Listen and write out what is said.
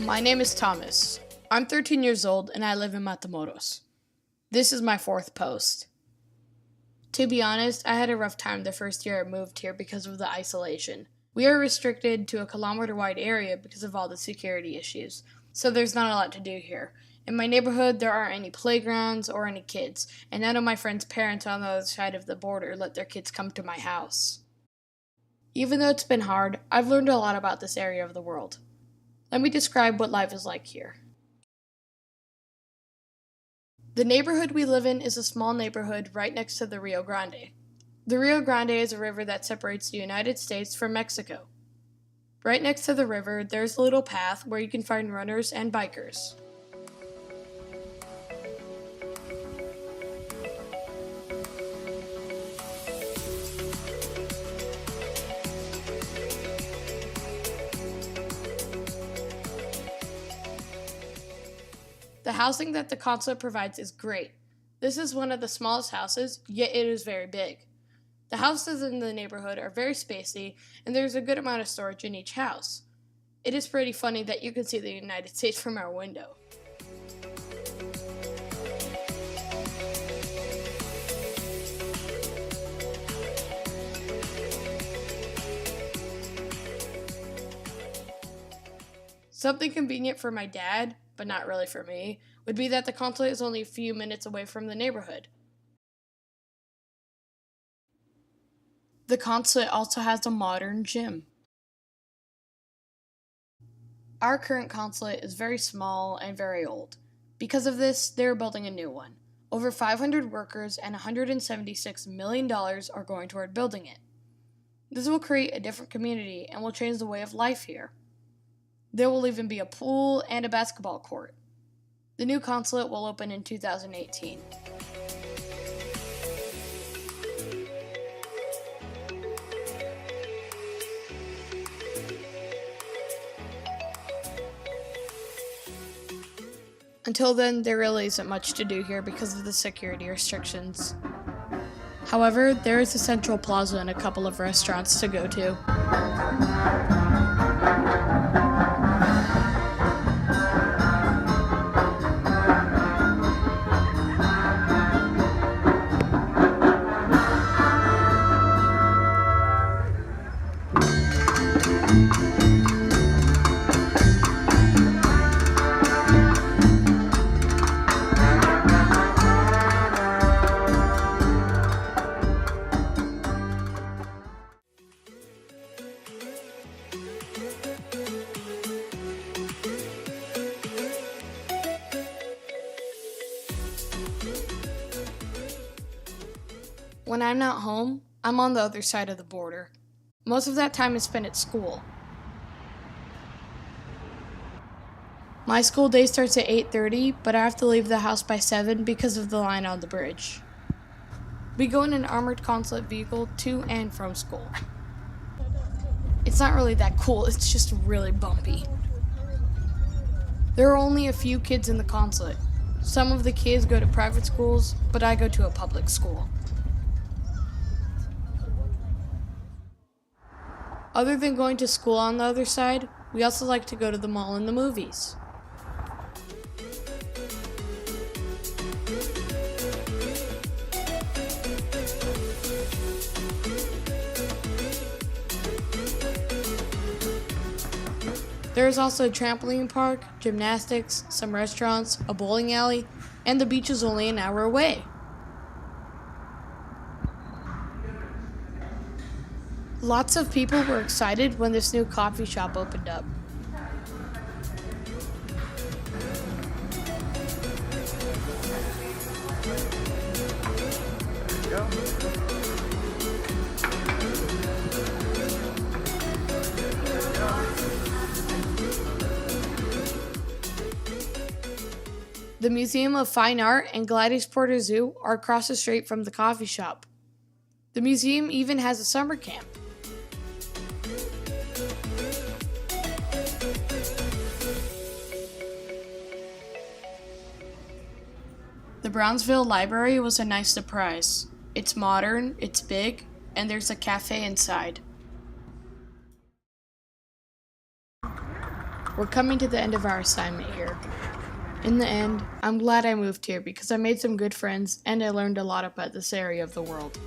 My name is Thomas. I'm 13 years old and I live in Matamoros. This is my fourth post. To be honest, I had a rough time the first year I moved here because of the isolation. We are restricted to a kilometer-wide area because of all the security issues, so there's not a lot to do here. In my neighborhood, there aren't any playgrounds or any kids, and none of my friends' parents on the other side of the border let their kids come to my house. Even though it's been hard, I've learned a lot about this area of the world. Let me describe what life is like here. The neighborhood we live in is a small neighborhood right next to the Rio Grande. The Rio Grande is a river that separates the United States from Mexico. Right next to the river, there's a little path where you can find runners and bikers. The housing that the consulate provides is great. This is one of the smallest houses, yet it is very big. The houses in the neighborhood are very spacey, and there's a good amount of storage in each house. It is pretty funny that you can see the United States from our window. Something convenient for my dad, but not really for me, would be that the consulate is only a few minutes away from the neighborhood. The consulate also has a modern gym. Our current consulate is very small and very old. Because of this, they're building a new one. Over 500 workers and $176 million are going toward building it. This will create a different community and will change the way of life here. There will even be a pool and a basketball court. The new consulate will open in 2018. Until then, there really isn't much to do here because of the security restrictions. However, there is a central plaza and a couple of restaurants to go to. When I'm not home, I'm on the other side of the border. Most of that time is spent at school. My school day starts at 8:30, but I have to leave the house by 7 because of the line on the bridge. We go in an armored consulate vehicle to and from school. It's not really that cool, it's just really bumpy. There are only a few kids in the consulate. Some of the kids go to private schools, but I go to a public school. Other than going to school on the other side, we also like to go to the mall and the movies. There is also a trampoline park, gymnastics, some restaurants, a bowling alley, and the beach is only an hour away. Lots of people were excited when this new coffee shop opened up. The Museum of Fine Art and Gladys Porter Zoo are across the street from the coffee shop. The museum even has a summer camp. The Brownsville Library was a nice surprise. It's modern, it's big, and there's a cafe inside. We're coming to the end of our assignment here. In the end, I'm glad I moved here because I made some good friends and I learned a lot about this area of the world.